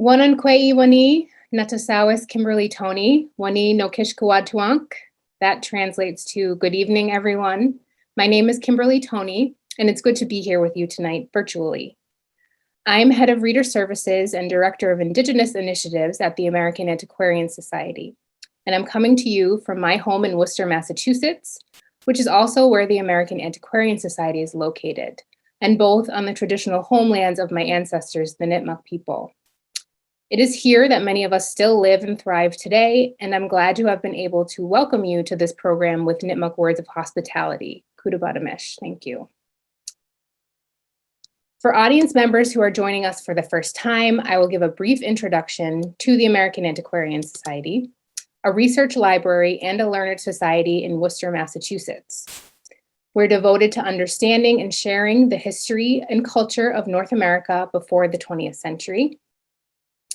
Wanankwe Wani, Natasawis Kimberly Tony, Wani no Kishkawatuank. That translates to good evening, everyone. My name is Kimberly Tony, and it's good to be here with you tonight virtually. I'm head of Reader Services and Director of Indigenous Initiatives at the American Antiquarian Society. And I'm coming to you from my home in Worcester, Massachusetts, which is also where the American Antiquarian Society is located, and both on the traditional homelands of my ancestors, the Nipmuc people. It is here that many of us still live and thrive today, and I'm glad to have been able to welcome you to this program with Nipmuc words of hospitality. Kudabadamesh, thank you. For audience members who are joining us for the first time, I will give a brief introduction to the American Antiquarian Society, a research library and a learned society in Worcester, Massachusetts. We're devoted to understanding and sharing the history and culture of North America before the 20th century.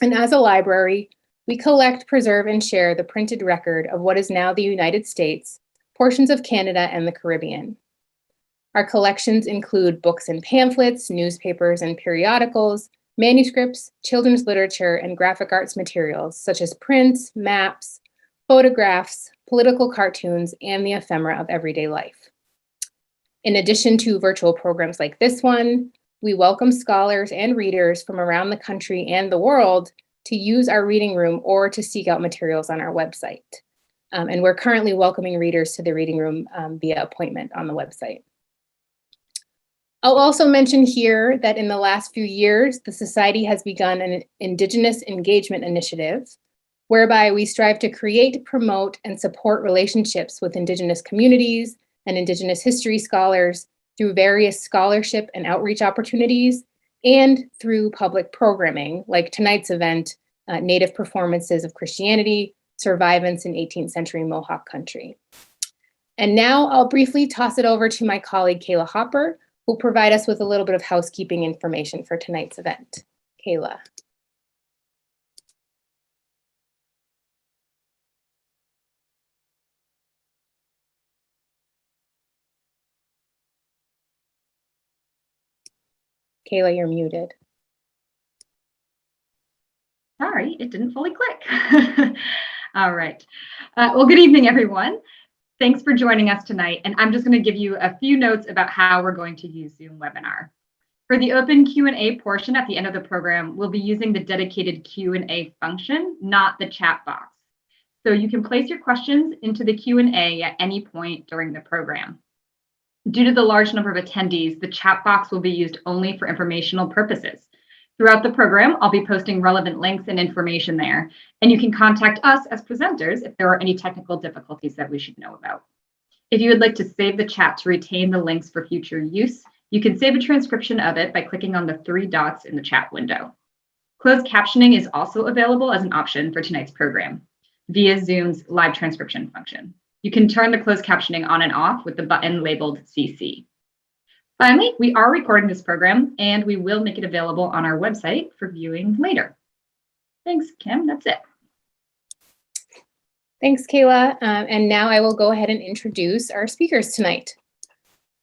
And as a library, we collect, preserve, and share the printed record of what is now the United States, portions of Canada, and the Caribbean. Our collections include books and pamphlets, newspapers and periodicals, manuscripts, children's literature, and graphic arts materials, such as prints, maps, photographs, political cartoons, and the ephemera of everyday life. In addition to virtual programs like this one, we welcome scholars and readers from around the country and the world to use our reading room or to seek out materials on our website. And we're currently welcoming readers to the reading room via appointment on the website. I'll also mention here that in the last few years, the Society has begun an Indigenous engagement initiative, whereby we strive to create, promote, and support relationships with Indigenous communities and Indigenous history scholars through various scholarship and outreach opportunities, and through public programming, like tonight's event, Native Performances of Christianity, Survivance in 18th-Century Mohawk Country. And now I'll briefly toss it over to my colleague, Kayla Hopper, who'll provide us with a little bit of housekeeping information for tonight's event. Kayla. Kayla, you're muted. Sorry, it didn't fully click. All right. Well, good evening, everyone. Thanks for joining us tonight. And I'm just going to give you a few notes about how we're going to use Zoom webinar. For the open Q&A portion at the end of the program, we'll be using the dedicated Q&A function, not the chat box. So you can place your questions into the Q&A at any point during the program. Due to the large number of attendees, the chat box will be used only for informational purposes. Throughout the program, I'll be posting relevant links and information there, and you can contact us as presenters if there are any technical difficulties that we should know about. If you would like to save the chat to retain the links for future use, you can save a transcription of it by clicking on the 3 dots in the chat window. Closed captioning is also available as an option for tonight's program via Zoom's live transcription function. You can turn the closed captioning on and off with the button labeled CC. Finally, we are recording this program and we will make it available on our website for viewing later. Thanks, Kim, that's it. Thanks, Kayla. And now I will go ahead and introduce our speakers tonight.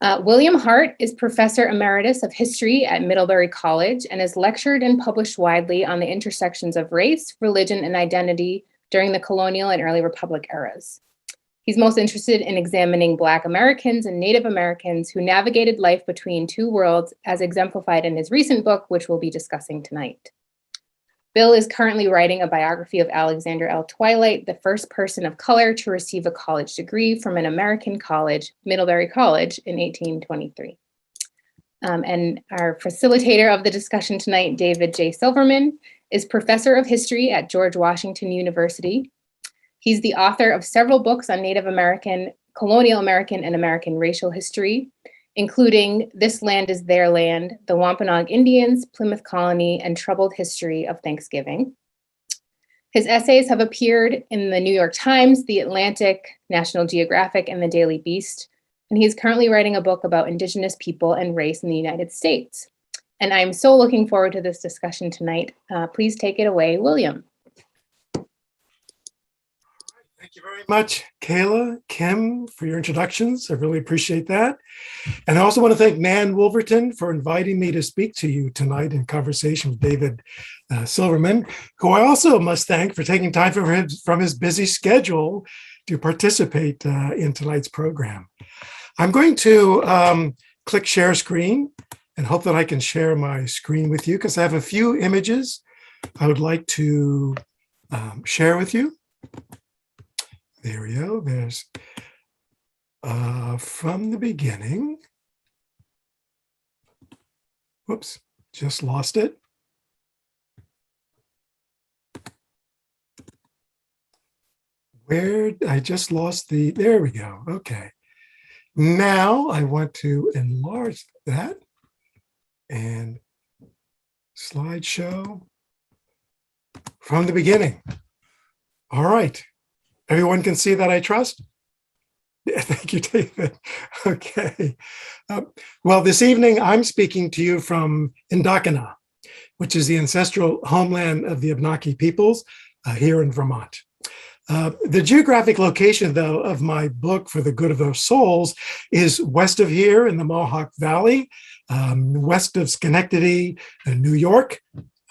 William Hart is Professor Emeritus of History at Middlebury College and has lectured and published widely on the intersections of race, religion, and identity during the colonial and early republic eras. He's most interested in examining Black Americans and Native Americans who navigated life between two worlds, as exemplified in his recent book, which we'll be discussing tonight. Bill is currently writing a biography of Alexander L. Twilight, the first person of color to receive a college degree from an American college, Middlebury College, in 1823. And our facilitator of the discussion tonight, David J. Silverman, is Professor of History at George Washington University. He's the author of several books on Native American, colonial American, and American racial history, including This Land is Their Land, The Wampanoag Indians, Plymouth Colony, and Troubled History of Thanksgiving. His essays have appeared in the New York Times, The Atlantic, National Geographic, and the Daily Beast, and he's currently writing a book about Indigenous people and race in the United States. And I'm so looking forward to this discussion tonight. Please take it away, William. you very much, Kayla, Kim, for your introductions. I really appreciate that. And I also want to thank Nan Wolverton for inviting me to speak to you tonight in conversation with David Silverman, who I also must thank for taking time from his busy schedule to participate in tonight's program. I'm going to click share screen and hope that I can share my screen with you because I have a few images I would like to share with you. There we go. There's from the beginning. Whoops, just lost it. I just lost there we go. Okay. Now I want to enlarge that and slideshow from the beginning. All right. Everyone can see that, I trust? Yeah, thank you, David. Okay. Well, this evening I'm speaking to you from Indakana, which is the ancestral homeland of the Abenaki peoples here in Vermont. The geographic location, though, of my book, For the Good of Their Souls, is west of here in the Mohawk Valley, west of Schenectady, New York.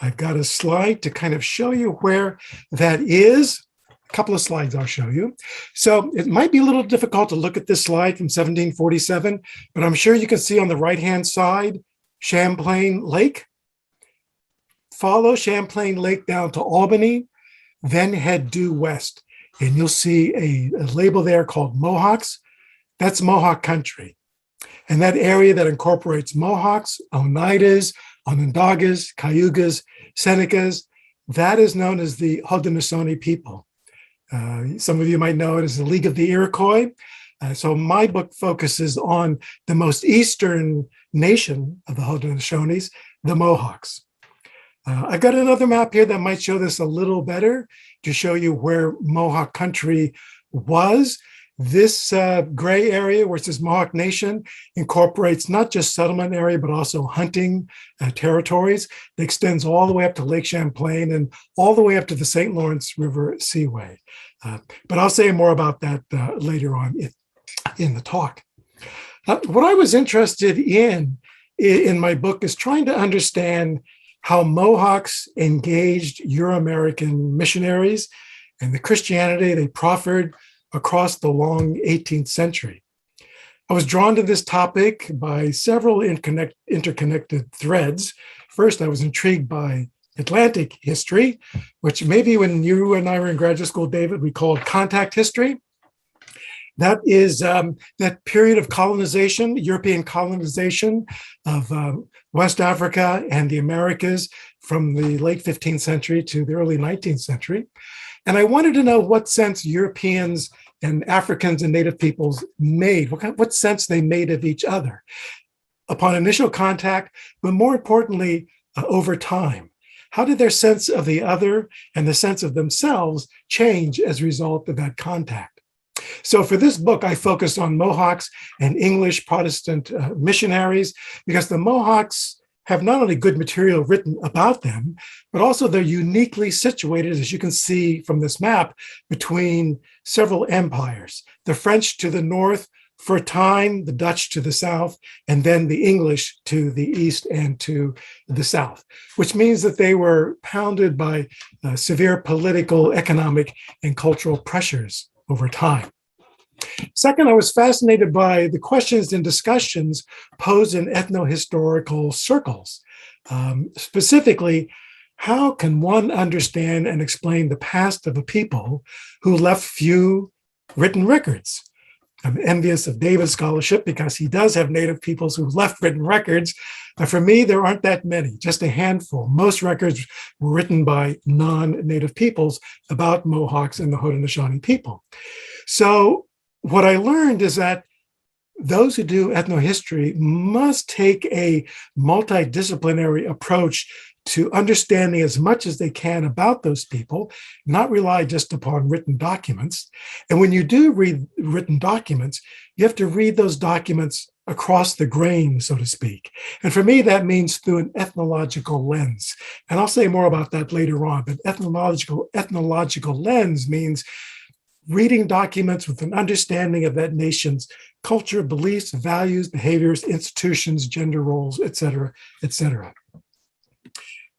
I've got a slide to kind of show you where that is. A couple of slides I'll show you. So it might be a little difficult to look at this slide from 1747, but I'm sure you can see on the right-hand side, Champlain Lake. Follow Champlain Lake down to Albany, then head due west. And you'll see a label there called Mohawks. That's Mohawk Country. And that area that incorporates Mohawks, Oneidas, Onondagas, Cayugas, Senecas, that is known as the Haudenosaunee people. Some of you might know it as the League of the Iroquois. So my book focuses on the most eastern nation of the Haudenosaunees, the Mohawks. I've got another map here that might show this a little better to show you where Mohawk country was. This gray area where it says Mohawk Nation incorporates not just settlement area, but also hunting territories. It extends all the way up to Lake Champlain and all the way up to the St. Lawrence River Seaway. But I'll say more about that later on in the talk. What I was interested in my book is trying to understand how Mohawks engaged Euro-American missionaries and the Christianity they proffered across the long 18th century. I was drawn to this topic by several interconnected threads. First, I was intrigued by Atlantic history, which maybe when you and I were in graduate school, David, we called contact history. That is that period of colonization, European colonization of West Africa and the Americas from the late 15th century to the early 19th century. And I wanted to know what sense Europeans and Africans and Native peoples made, what sense they made of each other upon initial contact, but more importantly, over time. How did their sense of the other and the sense of themselves change as a result of that contact? So for this book, I focused on Mohawks and English Protestant missionaries because the Mohawks have not only good material written about them, but also they're uniquely situated, as you can see from this map, between several empires. The French to the north, for a time, the Dutch to the south, and then the English to the east and to the south, which means that they were pounded by severe political, economic, and cultural pressures over time. Second, I was fascinated by the questions and discussions posed in ethnohistorical circles. Specifically, how can one understand and explain the past of a people who left few written records? I'm envious of David's scholarship because he does have Native peoples who left written records. For me, there aren't that many, just a handful. Most records were written by non-Native peoples about Mohawks and the Haudenosaunee people. So what I learned is that those who do ethnohistory must take a multidisciplinary approach to understanding as much as they can about those people, not rely just upon written documents. And when you do read written documents, you have to read those documents across the grain, so to speak. And for me, that means through an ethnological lens. And I'll say more about that later on, but ethnological lens means reading documents with an understanding of that nation's culture, beliefs, values, behaviors, institutions, gender roles, et cetera, et cetera.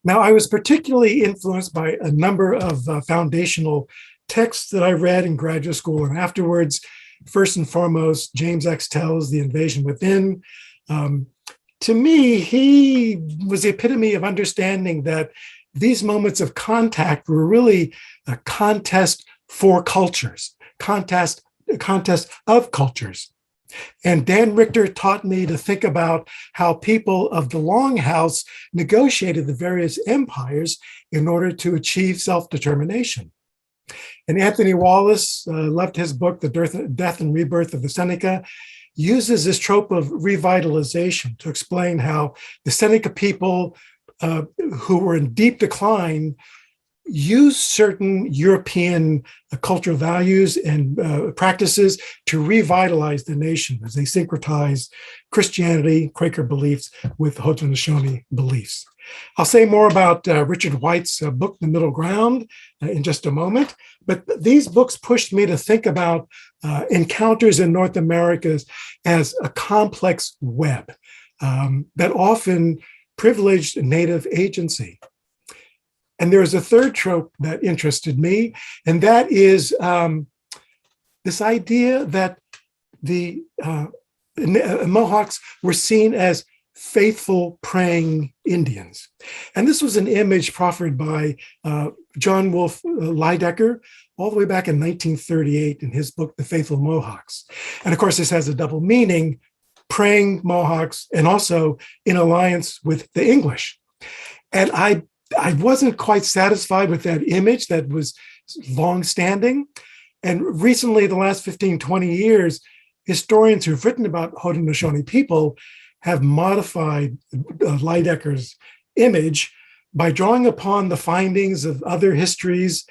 Now, I was particularly influenced by a number of foundational texts that I read in graduate school and afterwards. First and foremost, James X. Tell's The Invasion Within. To me, he was the epitome of understanding that these moments of contact were really a contest for cultures, contest of cultures. And Dan Richter taught me to think about how people of the Longhouse negotiated the various empires in order to achieve self-determination. And Anthony Wallace, loved his book, The Death and Rebirth of the Seneca, uses this trope of revitalization to explain how the Seneca people who were in deep decline use certain European cultural values and practices to revitalize the nation as they syncretize Christianity, Quaker beliefs with Haudenosaunee beliefs. I'll say more about Richard White's book, The Middle Ground, in just a moment, but these books pushed me to think about encounters in North America as a complex web that often privileged Native agency. And there is a third trope that interested me, and that is this idea that the Mohawks were seen as faithful praying Indians. And this was an image proffered by John Wolfe Lydecker all the way back in 1938 in his book, The Faithful Mohawks. And of course, this has a double meaning, praying Mohawks and also in alliance with the English. And I wasn't quite satisfied with that image that was longstanding. And recently, the last 15, 20 years, historians who've written about Haudenosaunee people have modified Lydecker's image by drawing upon the findings of other histories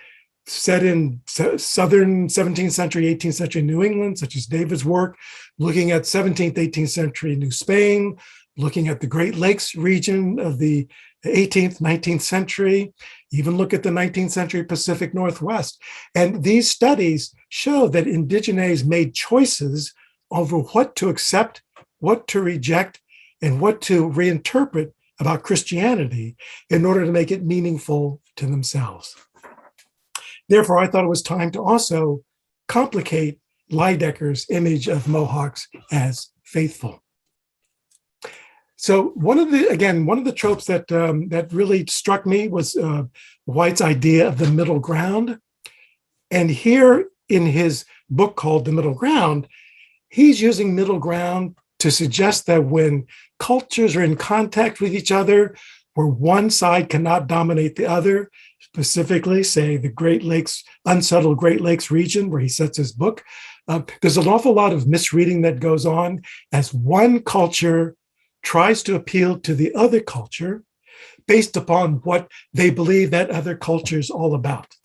set in southern 17th century, 18th century New England, such as David's work, looking at 17th, 18th century New Spain, looking at the Great Lakes region of the 18th, 19th century, even look at the 19th century Pacific Northwest. And these studies show that indigenes made choices over what to accept, what to reject, and what to reinterpret about Christianity in order to make it meaningful to themselves. Therefore, I thought it was time to also complicate Lydecker's image of Mohawks as faithful. So one of the tropes that really struck me was White's idea of the middle ground. And here in his book called The Middle Ground, he's using middle ground to suggest that when cultures are in contact with each other, where one side cannot dominate the other, specifically, say, the Great Lakes, unsettled Great Lakes region, where he sets his book, there's an awful lot of misreading that goes on as one culture tries to appeal to the other culture based upon what they believe that other culture is all about,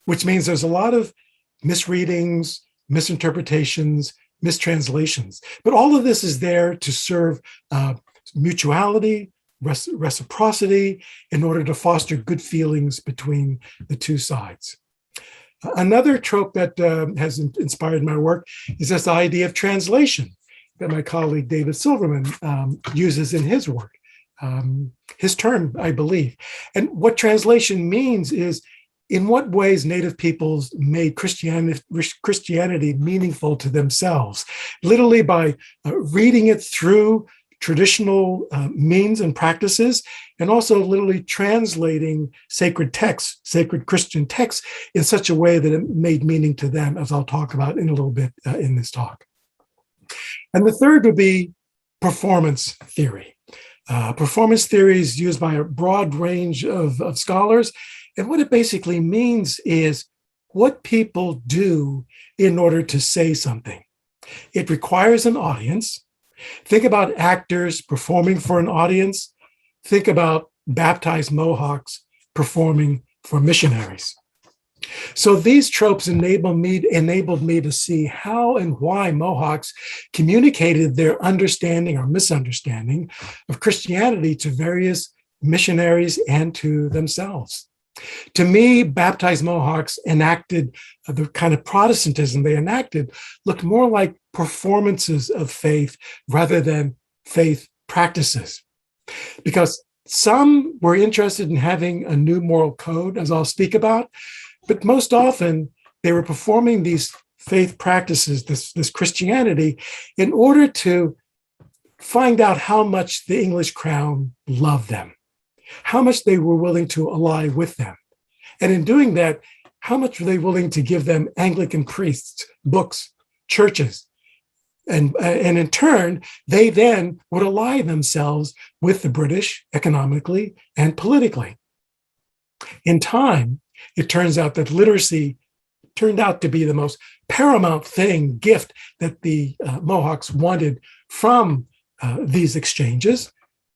which means there's a lot of misreadings, misinterpretations, mistranslations. But all of this is there to serve mutuality, reciprocity, in order to foster good feelings between the two sides. Another trope that has inspired my work is this idea of translation that my colleague David Silverman uses in his work, his term, I believe. And what translation means is in what ways Native peoples made Christianity meaningful to themselves, literally by reading it through traditional means and practices, and also literally translating sacred texts, sacred Christian texts, in such a way that it made meaning to them, as I'll talk about in a little bit in this talk. And the third would be performance theory. Performance theory is used by a broad range of scholars. And what it basically means is what people do in order to say something. It requires an audience. Think about actors performing for an audience. Think about baptized Mohawks performing for missionaries. So these tropes enabled me to see how and why Mohawks communicated their understanding or misunderstanding of Christianity to various missionaries and to themselves. To me, baptized Mohawks enacted the kind of Protestantism they enacted looked more like performances of faith rather than faith practices. Because some were interested in having a new moral code, as I'll speak about, but most often they were performing these faith practices, this Christianity, in order to find out how much the English crown loved them, how much they were willing to ally with them. And in doing that, how much were they willing to give them Anglican priests, books, churches? And in turn, they then would ally themselves with the British economically and politically. In time, it turns out that literacy turned out to be the most paramount gift that the Mohawks wanted from these exchanges,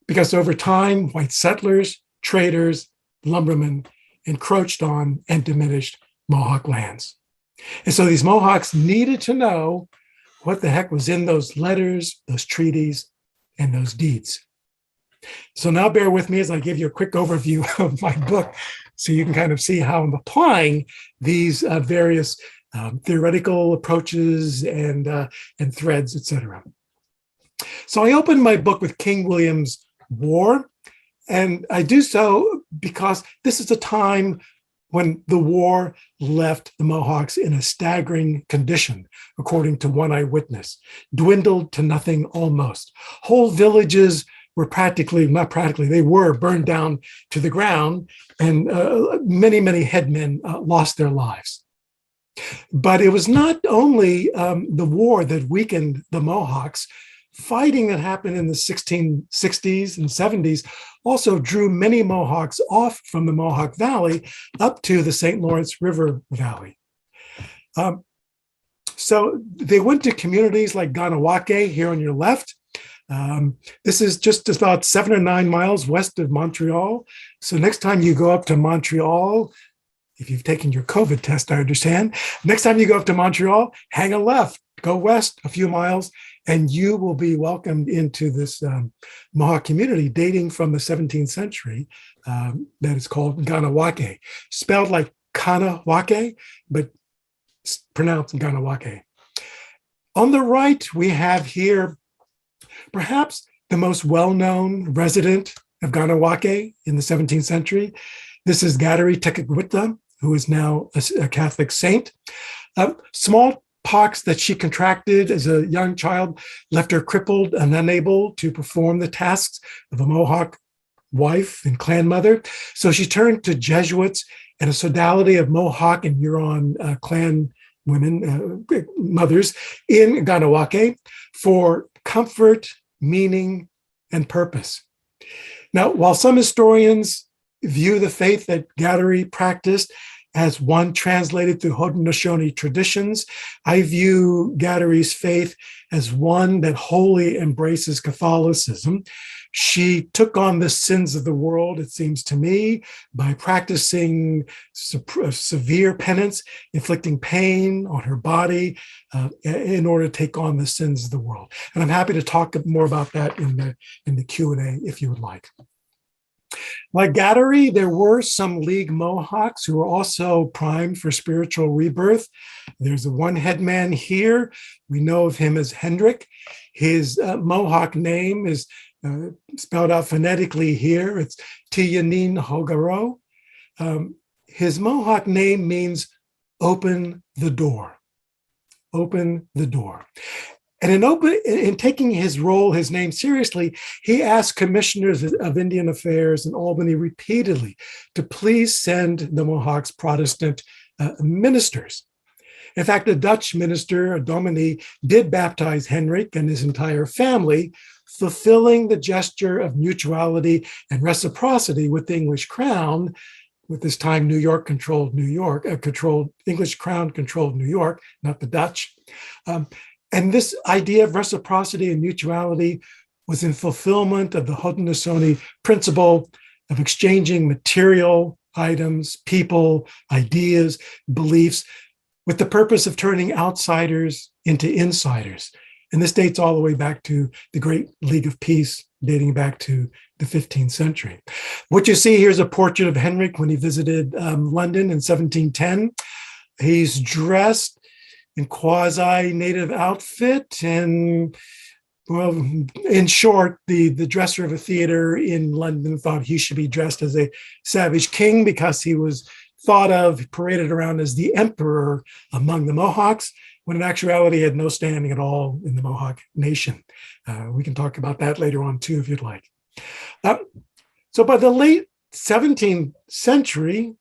because over time, white settlers, traders, lumbermen encroached on and diminished Mohawk lands. And so these Mohawks needed to know what the heck was in those letters, those treaties, and those deeds. So now bear with me as I give you a quick overview of my book so you can kind of see how I'm applying these various theoretical approaches and threads, etc. So I opened my book with King William's War, and I do so because this is a time when the war left the Mohawks in a staggering condition, according to one eyewitness, dwindled to nothing almost. Whole villages were they were burned down to the ground, and many, many headmen lost their lives. But it was not only the war that weakened the Mohawks. Fighting that happened in the 1660s and 70s also drew many Mohawks off from the Mohawk Valley up to the St. Lawrence River Valley. So they went to communities like Ganawake here on your left. This is just about 7 or 9 miles west of Montreal. So next time you go up to Montreal, if you've taken your COVID test, I understand. Next time you go up to Montreal, hang a left, go west a few miles, and you will be welcomed into this Mohawk community dating from the 17th century that is called Ganawake, spelled like Kanawake, but pronounced Ganawake. On the right, we have here perhaps the most well-known resident of Ganawake in the 17th century. This is Gadari Teguita, who is now a Catholic saint. Smallpox that she contracted as a young child left her crippled and unable to perform the tasks of a Mohawk wife and clan mother. So she turned to Jesuits and a sodality of Mohawk and Huron clan women, mothers in Ganawake for comfort, meaning, and purpose. Now, while some historians view the faith that Gadari practiced as one translated through Haudenosaunee traditions, I view Gadari's faith as one that wholly embraces Catholicism. She took on the sins of the world, it seems to me, by practicing severe penance, inflicting pain on her body in order to take on the sins of the world. And I'm happy to talk more about that in the Q&A if you would like. Like Gadari, there were some League Mohawks who were also primed for spiritual rebirth. There's a one headman here. We know of him as Hendrik. His Mohawk name is spelled out phonetically here. It's Tiyanin Hogaro. His Mohawk name means open the door. Open the door. And in taking his role, his name seriously, he asked commissioners of Indian Affairs in Albany repeatedly to please send the Mohawks Protestant ministers. In fact, a Dutch minister, a dominee, did baptize Hendrik and his entire family, fulfilling the gesture of mutuality and reciprocity with the English crown. With this time, New York controlled New York, English crown controlled New York, not the Dutch. And this idea of reciprocity and mutuality was in fulfillment of the Haudenosaunee principle of exchanging material items, people, ideas, beliefs, with the purpose of turning outsiders into insiders, And this dates all the way back to the Great League of Peace, dating back to the 15th century. What you see here is a portrait of Henrik when he visited London in 1710. He's dressed in quasi-native outfit, and well, in short, the dresser of a theater in London thought he should be dressed as a savage king because he was thought of, paraded around as the emperor among the Mohawks, when in actuality he had no standing at all in the Mohawk nation. We can talk about that later on too, if you'd like. So by the late 17th century,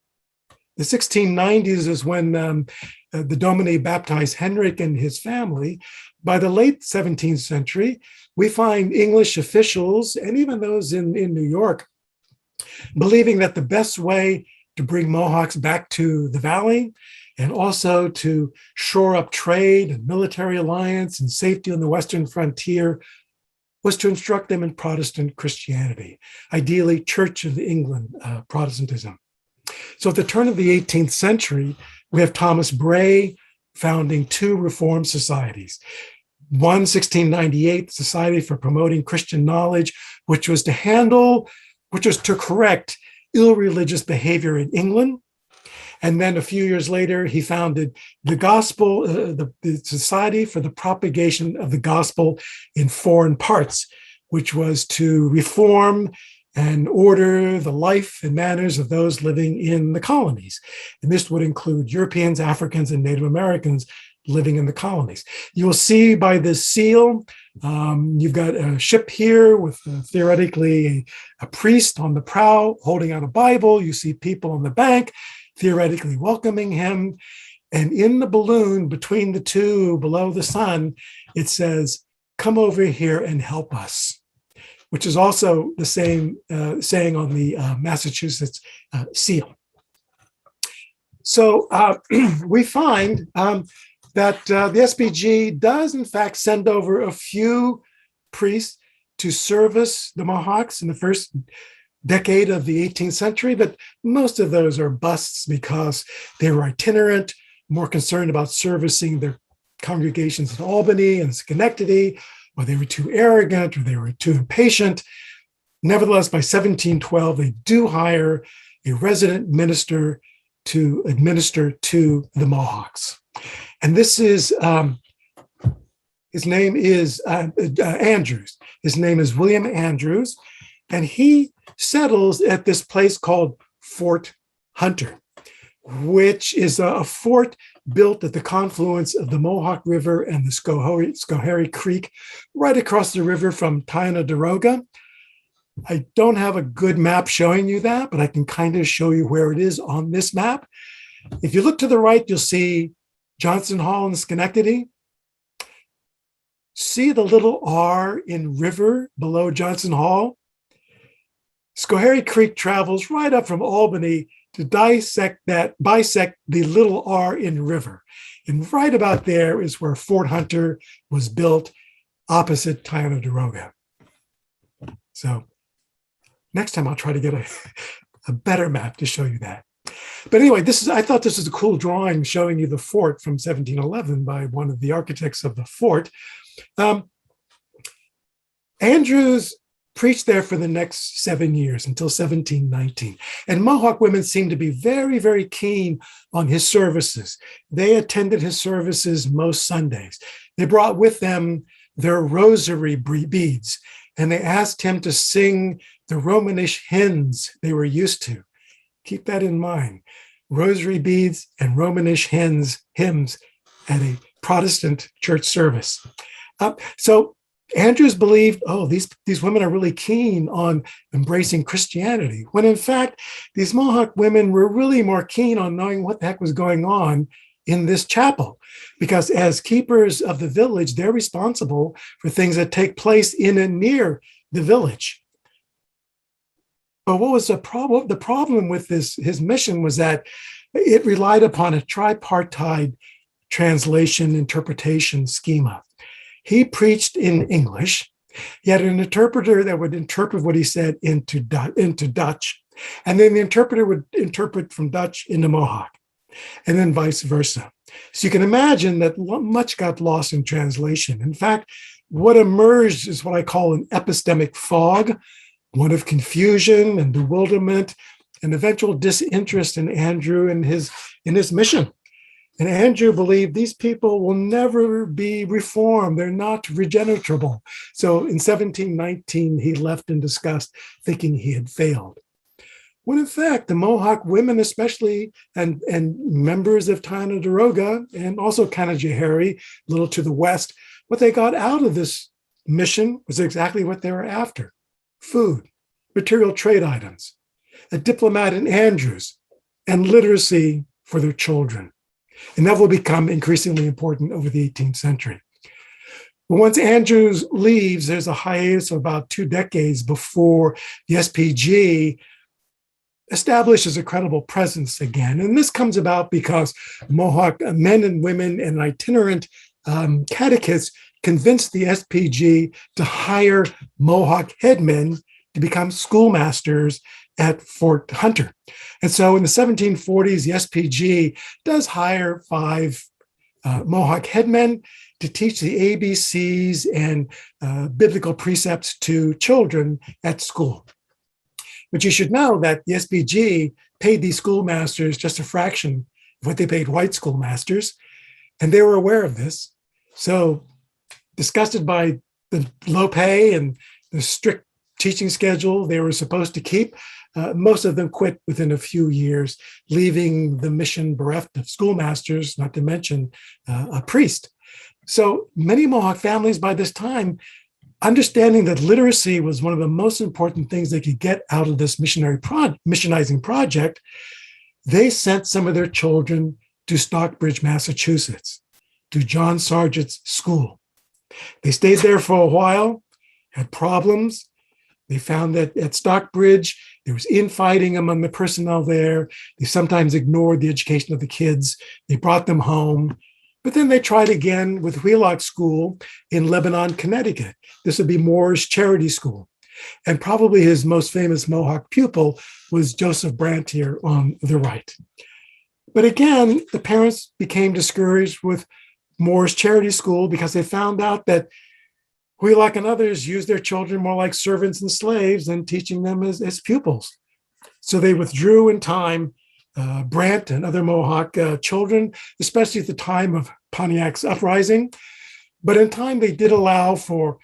the 1690s is when the Domine baptized Henrik and his family. By the late 17th century, we find English officials, and even those in New York, believing that the best way to bring Mohawks back to the valley and also to shore up trade and military alliance and safety on the western frontier was to instruct them in Protestant Christianity, ideally Church of England Protestantism. So at the turn of the 18th century, we have Thomas Bray founding two Reformed societies. One, 1698, Society for Promoting Christian Knowledge, which was to correct ill-religious behavior in England. And then a few years later, he founded the Society for the Propagation of the Gospel in Foreign Parts, which was to reform and order the life and manners of those living in the colonies. And this would include Europeans, Africans, and Native Americans living in the colonies. You will see by this seal, you've got a ship here with theoretically a priest on the prow holding out a Bible. You see people on the bank theoretically welcoming him. And in the balloon between the two below the sun, it says, "Come over here and help us," which is also the same saying on the Massachusetts seal. So we find that the SBG does, in fact, send over a few priests to service the Mohawks in the first decade of the 18th century, but most of those are busts because they were itinerant, more concerned about servicing their congregations in Albany and Schenectady, or they were too arrogant, or they were too impatient. Nevertheless, by 1712, they do hire a resident minister to administer to the Mohawks. And this is, his name is Andrews. His name is William Andrews, and he settles at this place called Fort Hunter, which is a fort built at the confluence of the Mohawk River and the Schoharie Creek, right across the river from Ticonderoga. I don't have a good map showing you that, but I can kind of show you where it is on this map. If you look to the right, you'll see Johnson Hall and Schenectady. See the little R in river below Johnson Hall? Schoharie Creek travels right up from Albany to bisect the little R in river. And right about there is where Fort Hunter was built, opposite Ticonderoga. So next time I'll try to get a better map to show you that. But anyway, I thought this was a cool drawing showing you the fort from 1711 by one of the architects of the fort. Andrews preached there for the next 7 years until 1719. And Mohawk women seemed to be very, very keen on his services. They attended his services most Sundays. They brought with them their rosary beads, and they asked him to sing the Romanish hymns they were used to. Keep that in mind. Rosary beads and Romanish hymns at a Protestant church service. So Andrews believed, these women are really keen on embracing Christianity, when in fact, these Mohawk women were really more keen on knowing what the heck was going on in this chapel, because as keepers of the village, they're responsible for things that take place in and near the village. But what was the problem? The problem with his mission was that it relied upon a tripartite translation interpretation schema. He preached in English. He had an interpreter that would interpret what he said into Dutch. And then the interpreter would interpret from Dutch into Mohawk, and then vice versa. So you can imagine that much got lost in translation. In fact, what emerged is what I call an epistemic fog, one of confusion and bewilderment and eventual disinterest in Andrew and his mission. And Andrew believed these people will never be reformed. They're not regeneratable. So in 1719, he left in disgust, thinking he had failed. When in fact, the Mohawk women especially, and members of Ticonderoga and also Canajoharie, a little to the west, what they got out of this mission was exactly what they were after: food, material trade items, a diplomat in Andrews, and literacy for their children. And that will become increasingly important over the 18th century. But once Andrews leaves, there's a hiatus of about 2 decades before the SPG establishes a credible presence again. And this comes about because Mohawk men and women and itinerant catechists convinced the SPG to hire Mohawk headmen to become schoolmasters at Fort Hunter. And so in the 1740s, the SPG does hire 5 Mohawk headmen to teach the ABCs and biblical precepts to children at school. But you should know that the SPG paid these schoolmasters just a fraction of what they paid white schoolmasters, and they were aware of this. So, disgusted by the low pay and the strict teaching schedule they were supposed to keep, most of them quit within a few years, leaving the mission bereft of schoolmasters, not to mention a priest. So many Mohawk families by this time, understanding that literacy was one of the most important things they could get out of this missionizing project, they sent some of their children to Stockbridge, Massachusetts, to John Sargent's school. They stayed there for a while, had problems. They found that at Stockbridge, there was infighting among the personnel there. They sometimes ignored the education of the kids. They brought them home. But then they tried again with Wheelock School in Lebanon, Connecticut. This would be Moore's charity school. And probably his most famous Mohawk pupil was Joseph Brandt here on the right. But again, the parents became discouraged with Moore's charity school because they found out that Wheelock and others used their children more like servants and slaves than teaching them as pupils. So they withdrew in time. Brandt and other Mohawk children, especially at the time of Pontiac's uprising. But in time, they did allow for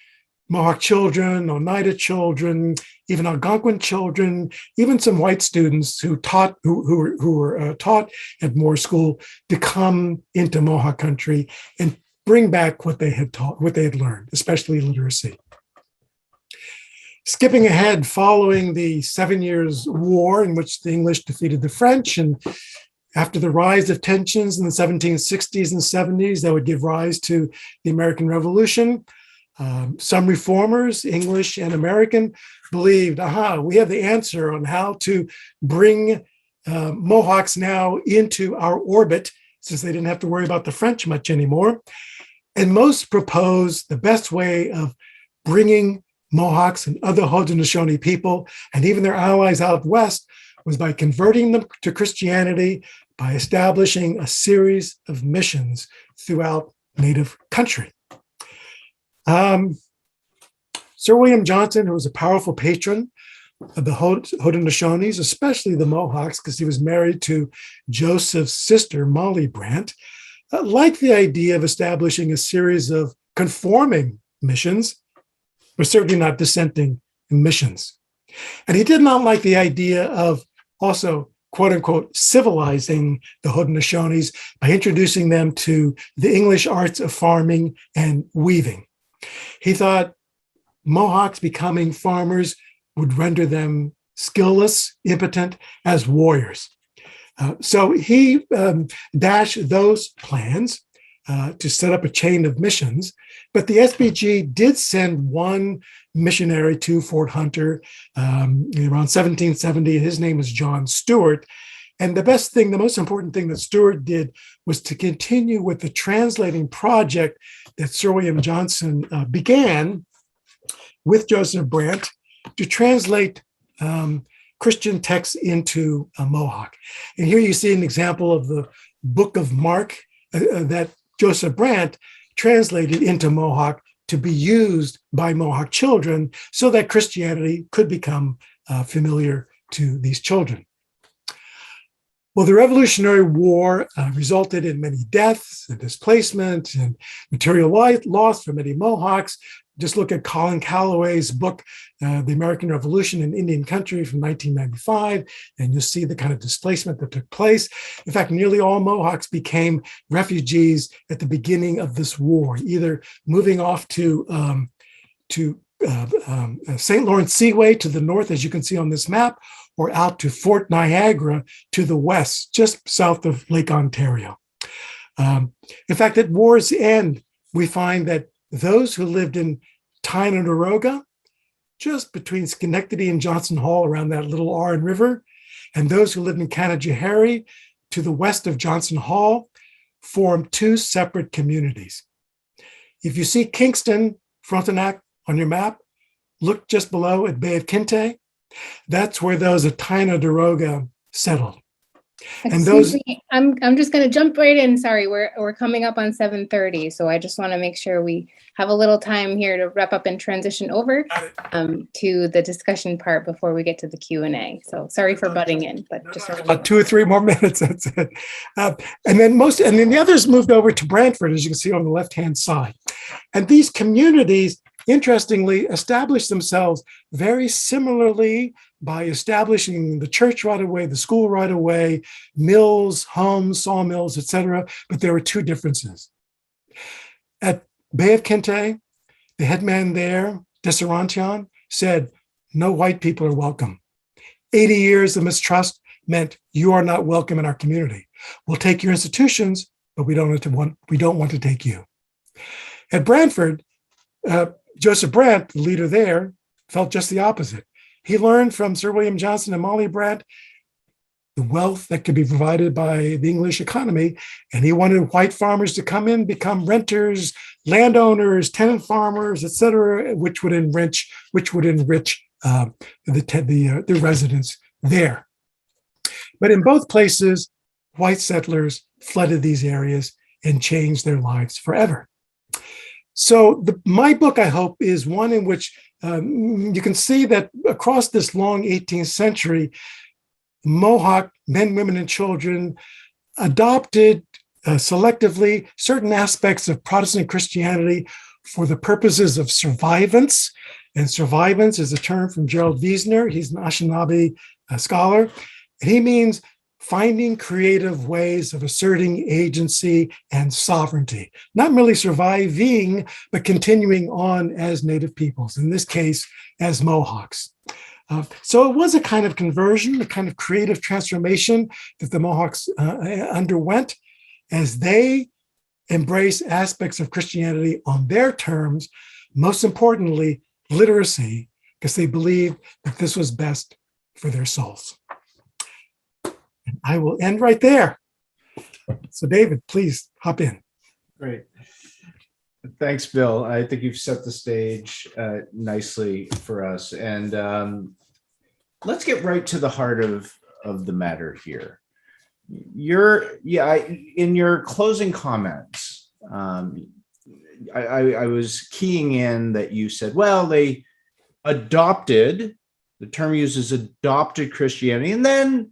Mohawk children, Oneida children, even Algonquin children, even some white students who were taught at Moore School to come into Mohawk country and bring back what they had taught, what they had learned, especially literacy. Skipping ahead, following the 7 Years' War in which the English defeated the French, and after the rise of tensions in the 1760s and 70s, that would give rise to the American Revolution. Some reformers, English and American, believed, we have the answer on how to bring Mohawks now into our orbit, since they didn't have to worry about the French much anymore. And most proposed the best way of bringing Mohawks and other Haudenosaunee people, and even their allies out west, was by converting them to Christianity, by establishing a series of missions throughout Native country. Sir William Johnson, who was a powerful patron of the Haudenosaunees, especially the Mohawks, because he was married to Joseph's sister, Molly Brandt, liked the idea of establishing a series of conforming missions, but certainly not dissenting missions. And he did not like the idea of also, quote unquote, civilizing the Haudenosaunees by introducing them to the English arts of farming and weaving. He thought Mohawks becoming farmers would render them skillless, impotent as warriors. So he dashed those plans to set up a chain of missions, but the SPG did send one missionary to Fort Hunter around 1770. His name was John Stewart. And the most important thing that Stewart did was to continue with the translating project that Sir William Johnson began with Joseph Brandt to translate Christian texts into Mohawk. And here you see an example of the Book of Mark, that Joseph Brant translated into Mohawk to be used by Mohawk children so that Christianity could become familiar to these children. Well, the Revolutionary War resulted in many deaths and displacement and material loss for many Mohawks. Just look at Colin Calloway's book, The American Revolution in Indian Country from 1995, and you'll see the kind of displacement that took place. In fact, nearly all Mohawks became refugees at the beginning of this war, either moving off to St. Lawrence Seaway to the north, as you can see on this map, or out to Fort Niagara to the west, just south of Lake Ontario. In fact, at war's end, we find that those who lived in Tighnonoroga, just between Schenectady and Johnson Hall around that little Arn River, and those who lived in Canajoharie to the west of Johnson Hall, formed two separate communities. If you see Kingston, Frontenac on your map, look just below at Bay of Quinte. That's where those at Tighnonoroga settled. And those, I'm just going to jump right in. Sorry, we're coming up on 7:30, so I just want to make sure we have a little time here to wrap up and transition over to the discussion part before we get to the Q&A. So sorry for butting in, but just about 2 or 3 more minutes. That's it. And then the others moved over to Brantford, as you can see on the left-hand side. And these communities, interestingly, established themselves very similarly by establishing the church right away, the school right away, mills, homes, sawmills, etc. But there were two differences. At Bay of Quinte, the headman there, Deserantion, said, "No white people are welcome." 80 years of mistrust meant you are not welcome in our community. We'll take your institutions, but we don't want to take you. At Brantford, Joseph Brant, the leader there, felt just the opposite. He learned from Sir William Johnson and Molly Brant the wealth that could be provided by the English economy, and he wanted white farmers to come in, become renters, landowners, tenant farmers, etc., which would enrich the residents there. But in both places, white settlers flooded these areas and changed their lives forever. So my book, I hope, is one in which you can see that across this long 18th century, Mohawk men, women, and children adopted selectively certain aspects of Protestant Christianity for the purposes of survivance. And survivance is a term from Gerald Wiesner. He's an Anishinaabe scholar. And he means finding creative ways of asserting agency and sovereignty, not merely surviving, but continuing on as Native peoples, in this case, as Mohawks. So it was a kind of conversion, a kind of creative transformation that the Mohawks underwent as they embrace aspects of Christianity on their terms, most importantly, literacy, because they believed that this was best for their souls. And I will end right there. So David, please hop in. Great. Thanks, Bill. I think you've set the stage nicely for us. And let's get right to the heart of the matter here. In your closing comments, I was keying in that you said, well, they adopted, the term uses adopted Christianity, and then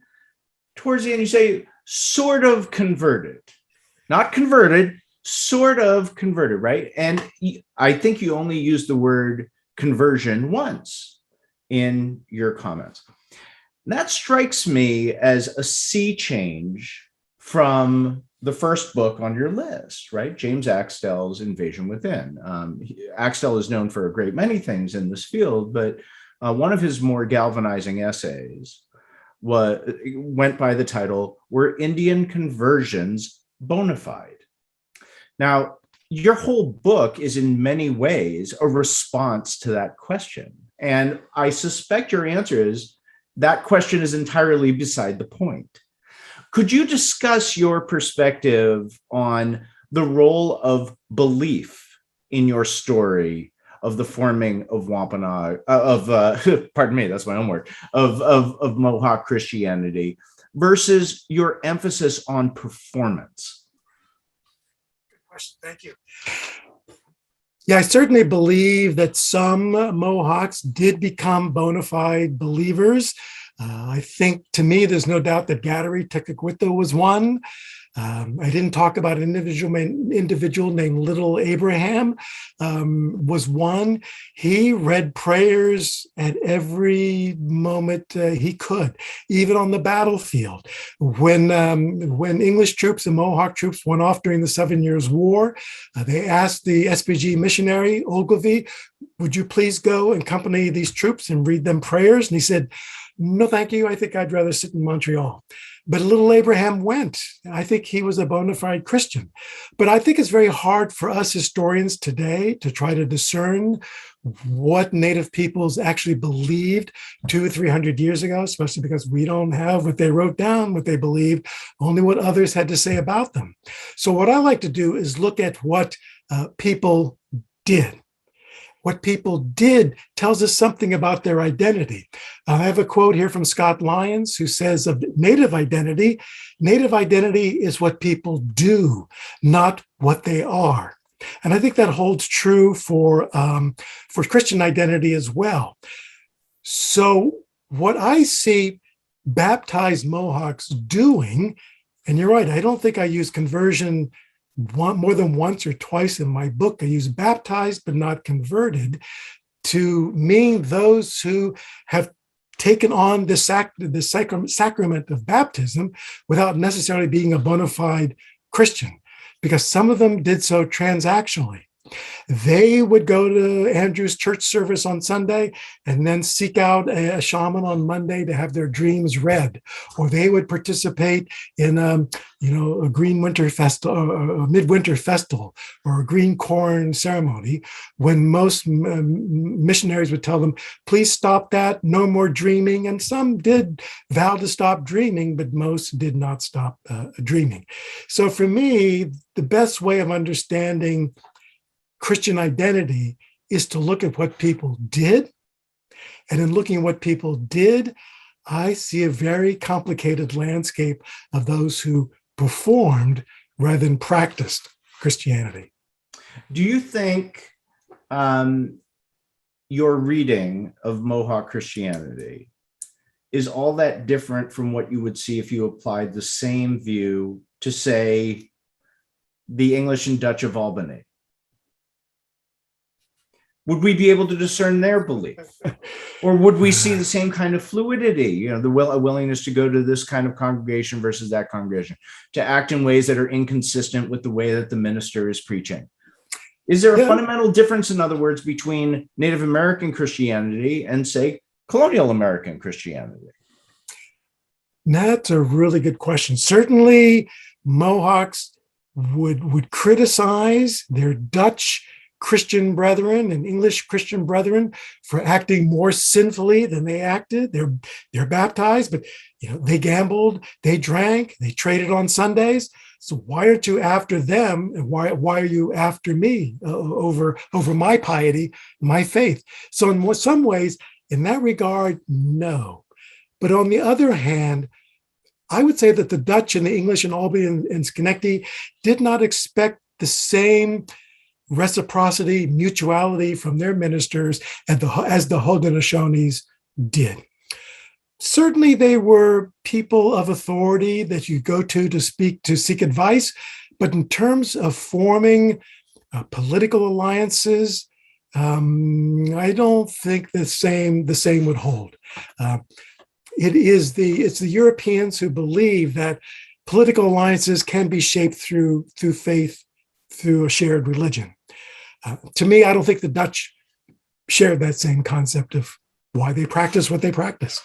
towards the end you say sort of converted, not converted, sort of converted, right? And I think you only used the word conversion once in your comments. That strikes me as a sea change from the first book on your list, right? James Axtell's Invasion Within. Axtell is known for a great many things in this field, but one of his more galvanizing essays went by the title, "Were Indian Conversions Bona Fide?" Now, your whole book is in many ways a response to that question. And I suspect your answer is that question is entirely beside the point. Could you discuss your perspective on the role of belief in your story of the forming of Wampanoag, pardon me, that's my own word, of Mohawk Christianity versus your emphasis on performance? question. Thank you. Yeah, I certainly believe that some Mohawks did become bona fide believers. I think, to me, there's no doubt that Gadari Teguita was one. I didn't talk about an individual named Little Abraham, was one. He read prayers at every moment he could, even on the battlefield. When English troops and Mohawk troops went off during the 7 Years' War, they asked the SPG missionary, Ogilvie, would you please go and accompany these troops and read them prayers? And he said, no, thank you. I think I'd rather sit in Montreal. But little Abraham went. I think he was a bona fide Christian. But I think it's very hard for us historians today to try to discern what Native peoples actually believed 200 or 300 years ago, especially because we don't have what they wrote down, what they believed, only what others had to say about them. So what I like to do is look at what people did. What people did tells us something about their identity. I have a quote here from Scott Lyons, who says of native identity is what people do, not what they are. And I think that holds true for Christian identity as well. So what I see baptized Mohawks doing, and you're right, I don't think I use conversion more than once or twice in my book. I use baptized but not converted to mean those who have taken on the sacrament of baptism without necessarily being a bona fide Christian, because some of them did so transactionally. They would go to Andrew's church service on Sunday and then seek out a shaman on Monday to have their dreams read, or they would participate in a green winter festival, a midwinter festival, or a green corn ceremony, when most missionaries would tell them, please stop that, no more dreaming. And some did vow to stop dreaming, but most did not stop dreaming. So for me, the best way of understanding Christian identity is to look at what people did. And in looking at what people did, I see a very complicated landscape of those who performed rather than practiced Christianity. Do you think your reading of Mohawk Christianity is all that different from what you would see if you applied the same view to, say, the English and Dutch of Albany? Would we be able to discern their belief? Or would we see the same kind of fluidity, a willingness to go to this kind of congregation versus that congregation, to act in ways that are inconsistent with the way that the minister is preaching? Is there a fundamental difference, in other words, between Native American Christianity and, say, colonial American Christianity? That's a really good question. Certainly, Mohawks would criticize their Dutch Christian brethren and English Christian brethren for acting more sinfully than they acted. They're baptized, but they gambled, they drank, they traded on Sundays. So why aren't you after them? And why are you after me over my piety, my faith? So in some ways, in that regard, no. But on the other hand, I would say that the Dutch and the English in Albany and Schenectady did not expect the same reciprocity, mutuality from their ministers as the Haudenosaunees did. Certainly, they were people of authority that you go to seek advice, but in terms of forming political alliances, I don't think the same would hold. It's the Europeans who believe that political alliances can be shaped through faith, through a shared religion. To me, I don't think the Dutch shared that same concept of why they practice what they practice.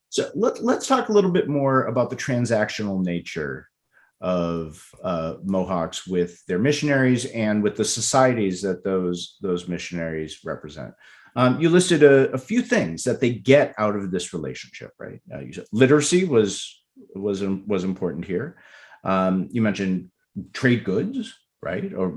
So let's talk a little bit more about the transactional nature of Mohawks with their missionaries and with the societies that those missionaries represent. You listed a few things that they get out of this relationship, right? You said literacy was important here. You mentioned trade goods, right, or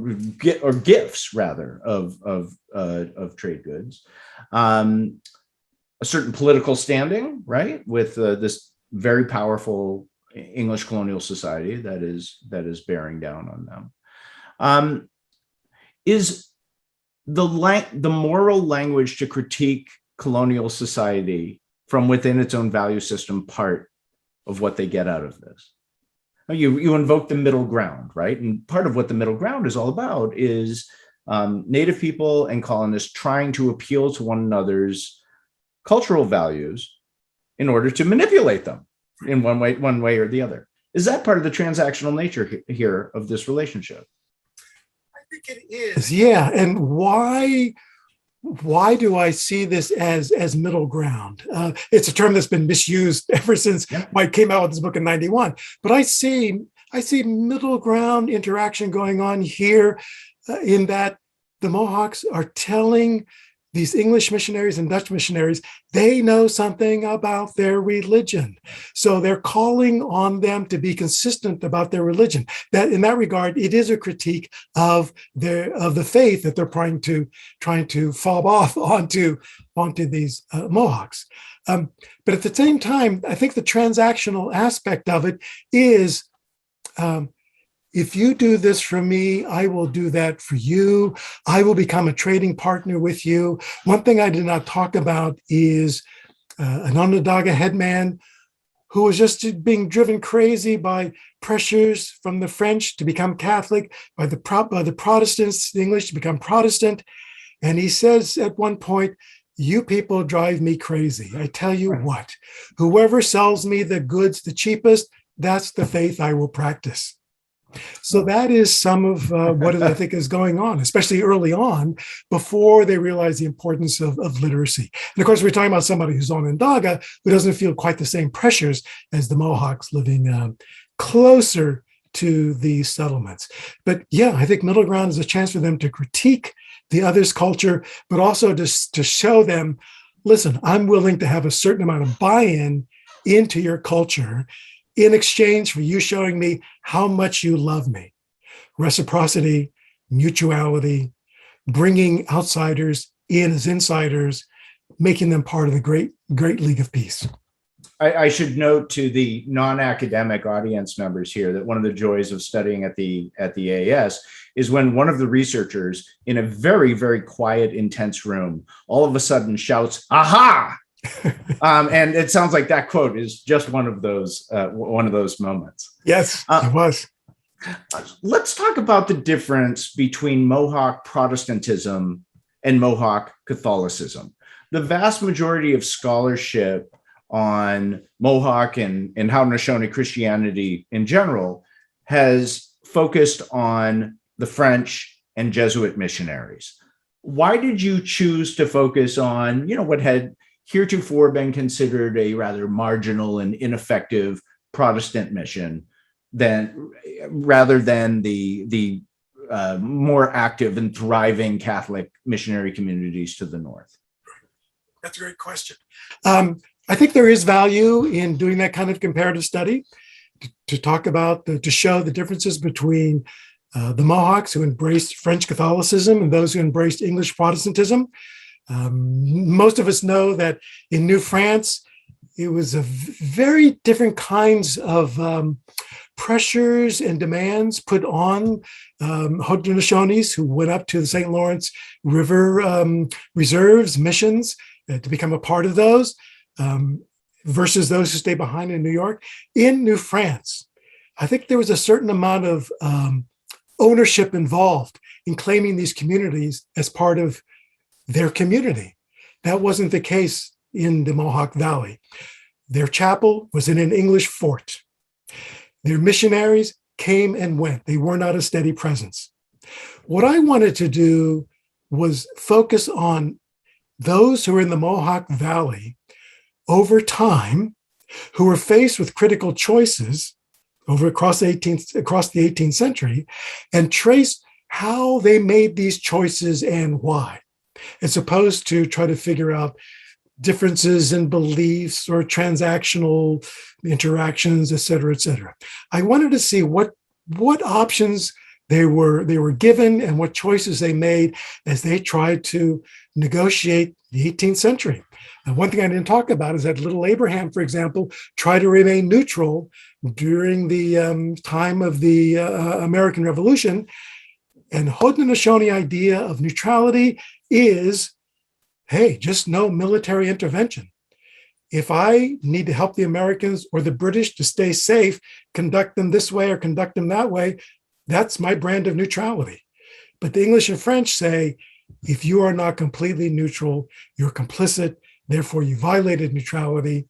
gifts rather of trade goods. A certain political standing, right, with this very powerful English colonial society that is bearing down on them. Is the moral language to critique colonial society from within its own value system part of what they get out of this? You invoke the middle ground, right? And part of what the middle ground is all about is Native people and colonists trying to appeal to one another's cultural values in order to manipulate them in one way or the other. Is that part of the transactional nature here of this relationship? I think it is, yeah. And why do I see this as middle ground? It's a term that's been misused ever since White came out with this book in '91. But I see middle ground interaction going on here in that the Mohawks are telling these English missionaries and Dutch missionaries they know something about their religion. So they're calling on them to be consistent about their religion. That in that regard, it is a critique of the faith that they're trying to fob off onto these Mohawks. But at the same time, I think the transactional aspect of it is if you do this for me, I will do that for you. I will become a trading partner with you. One thing I did not talk about is an Onondaga headman who was just being driven crazy by pressures from the French to become Catholic, by the Protestants, the English to become Protestant. And he says at one point, "You people drive me crazy. I tell you what, whoever sells me the goods the cheapest, that's the faith I will practice." So that is some of what I think is going on, especially early on, before they realize the importance of literacy. And of course, we're talking about somebody who's Onondaga, who doesn't feel quite the same pressures as the Mohawks living closer to these settlements. But yeah, I think middle ground is a chance for them to critique the other's culture, but also to show them, listen, I'm willing to have a certain amount of buy-in into your culture in exchange for you showing me how much you love me. Reciprocity, mutuality, bringing outsiders in as insiders, making them part of the great League of Peace. I should note to the non-academic audience members here that one of the joys of studying at the AAS is when one of the researchers in a very, very quiet, intense room all of a sudden shouts, "Aha!" And it sounds like that quote is just one of those moments. Yes, it was. Let's talk about the difference between Mohawk Protestantism and Mohawk Catholicism. The vast majority of scholarship on Mohawk and Haudenosaunee Christianity in general has focused on the French and Jesuit missionaries. Why did you choose to focus on, what had heretofore been considered a rather marginal and ineffective Protestant mission rather than the more active and thriving Catholic missionary communities to the north? That's a great question. I think there is value in doing that kind of comparative study to talk about, to show the differences between the Mohawks who embraced French Catholicism and those who embraced English Protestantism. Most of us know that in New France, it was a very different kinds of pressures and demands put on Haudenosaunees who went up to the St. Lawrence River reserves, missions, to become a part of those, versus those who stayed behind in New York. In New France, I think there was a certain amount of ownership involved in claiming these communities as part of their community. That wasn't the case in the Mohawk Valley. Their chapel was in an English fort. Their missionaries came and went. They were not a steady presence. What I wanted to do was focus on those who were in the Mohawk Valley over time, who were faced with critical choices across the 18th century, and trace how they made these choices and why, as opposed to try to figure out differences in beliefs or transactional interactions, et cetera, et cetera. I wanted to see what options they were given and what choices they made as they tried to negotiate the 18th century. And one thing I didn't talk about is that Little Abraham, for example, tried to remain neutral during the time of the American Revolution. And Haudenosaunee idea of neutrality is, hey, just no military intervention. If I need to help the Americans or the British to stay safe, conduct them this way or conduct them that way, that's my brand of neutrality. But the English and French say, if you are not completely neutral, you're complicit, therefore you violated neutrality,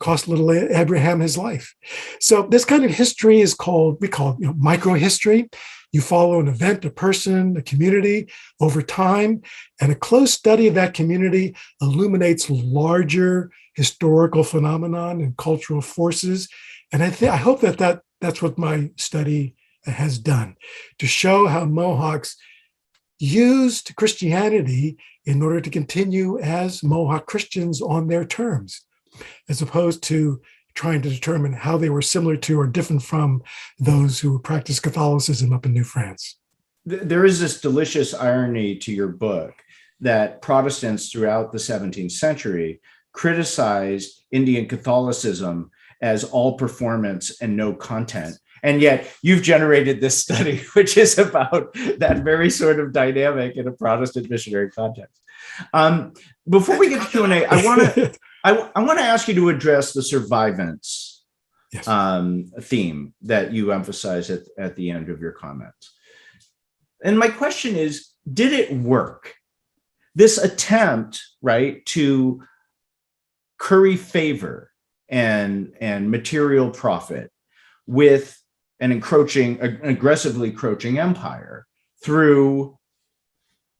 cost little Abraham his life. So this kind of history is called, we call it, microhistory. You follow an event, a person, a community over time, and a close study of that community illuminates larger historical phenomenon and cultural forces. And I hope that's what my study has done, to show how Mohawks used Christianity in order to continue as Mohawk Christians on their terms, as opposed to trying to determine how they were similar to or different from those who practiced Catholicism up in New France. There is this delicious irony to your book that Protestants throughout the 17th century criticized Indian Catholicism as all performance and no content. And yet you've generated this study, which is about that very sort of dynamic in a Protestant missionary context. Before we get to Q&A, I want to ask you to address the survivance theme that you emphasize at the end of your comments. And my question is, did it work? This attempt, right, to curry favor and material profit with an aggressively encroaching empire through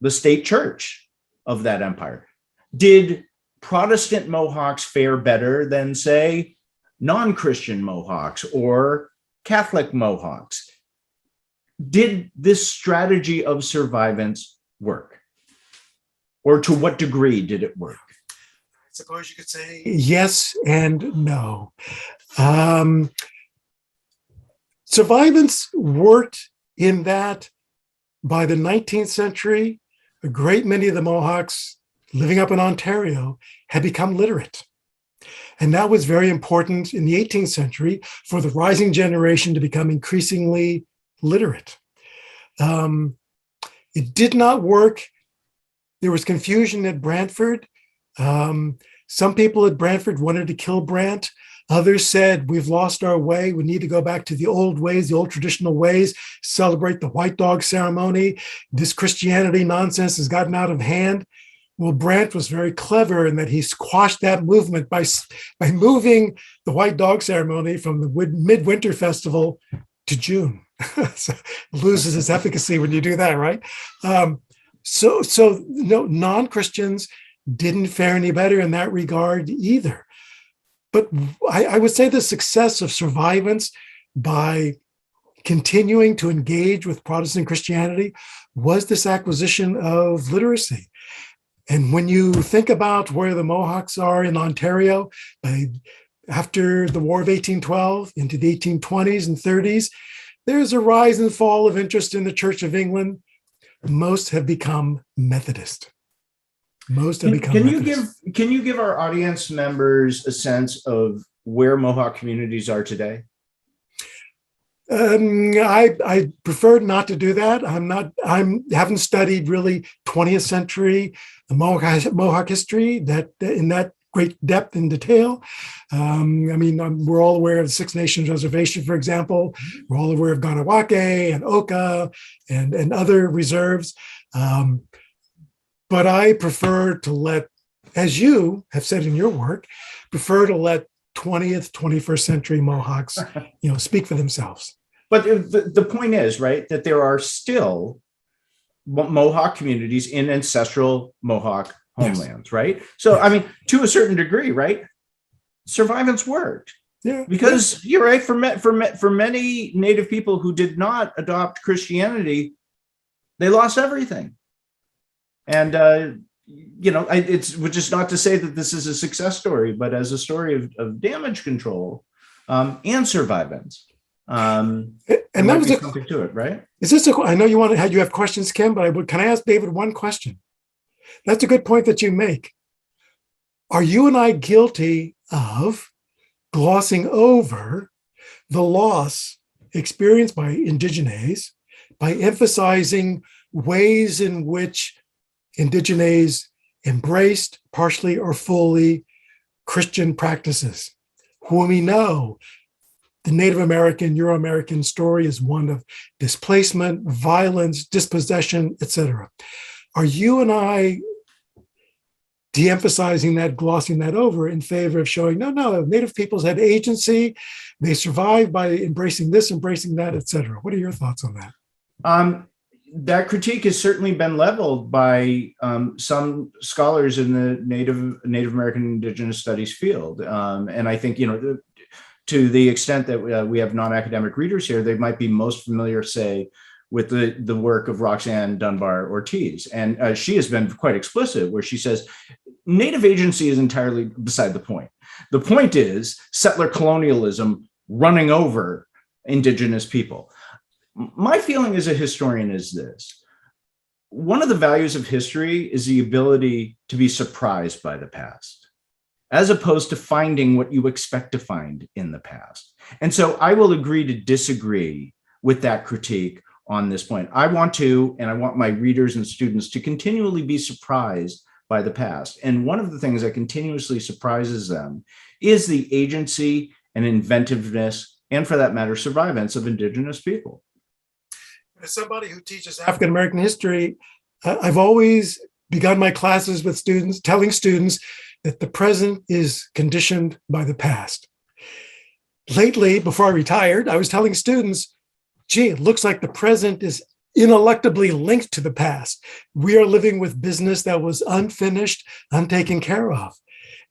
the state church of that empire. Did Protestant Mohawks fare better than, say, non-Christian Mohawks or Catholic Mohawks? Did this strategy of survivance work? Or to what degree did it work? I suppose you could say yes and no. Survivance worked in that by the 19th century, a great many of the Mohawks living up in Ontario had become literate. And that was very important in the 18th century for the rising generation to become increasingly literate. It did not work. There was confusion at Brantford. Some people at Brantford wanted to kill Brant. Others said, we've lost our way. We need to go back to the old ways, the old traditional ways, celebrate the white dog ceremony. This Christianity nonsense has gotten out of hand. Well, Brant was very clever in that he squashed that movement by moving the white dog ceremony from the midwinter festival to June. So it loses its efficacy when you do that, right? So non-Christians didn't fare any better in that regard either. But I would say the success of survivance by continuing to engage with Protestant Christianity was this acquisition of literacy. And when you think about where the Mohawks are in Ontario, after the War of 1812 into the 1820s and 30s, there's a rise and fall of interest in the Church of England. Most have become Methodist. Can you give our audience members a sense of where Mohawk communities are today? I prefer not to do that. Haven't studied really 20th century Mohawk history in that great depth and detail. We're all aware of the Six Nations Reservation, for example. We're all aware of Ganawake and Oka and other reserves. But I prefer to let, as you have said in your work, prefer to let 20th, 21st century Mohawks, speak for themselves. But the point is, right, that there are still Mohawk communities in ancestral Mohawk homelands, yes. Right? So, yes. To a certain degree, right, survivance worked. Yeah. Because you're right, for many Native people who did not adopt Christianity, they lost everything. And, which is not to say that this is a success story, but as a story of damage control and survivance. And that was something to it, right? Is this I know you have questions, Kim, but can I ask David one question? That's a good point that you make. Are you and I guilty of glossing over the loss experienced by Indigenous by emphasizing ways in which Indigenes embraced, partially or fully, Christian practices. When we know the Native American, Euro-American story is one of displacement, violence, dispossession, etc. Are you and I de-emphasizing that, glossing that over in favor of showing, no, Native peoples had agency, they survived by embracing this, embracing that, etc.? What are your thoughts on that? That critique has certainly been leveled by some scholars in the Native American Indigenous Studies field. And I think, to the extent that we have non-academic readers here, they might be most familiar, say, with the work of Roxanne Dunbar Ortiz. And she has been quite explicit where she says, Native agency is entirely beside the point. The point is settler colonialism running over Indigenous people. My feeling as a historian is this. One of the values of history is the ability to be surprised by the past, as opposed to finding what you expect to find in the past. And so I will agree to disagree with that critique on this point. I want my readers and students to continually be surprised by the past. And one of the things that continuously surprises them is the agency and inventiveness, and for that matter, survivance of Indigenous people. As somebody who teaches African American history, I've always begun my classes with students, telling students that the present is conditioned by the past. Lately, before I retired, I was telling students, gee, it looks like the present is ineluctably linked to the past. We are living with business that was unfinished, untaken care of.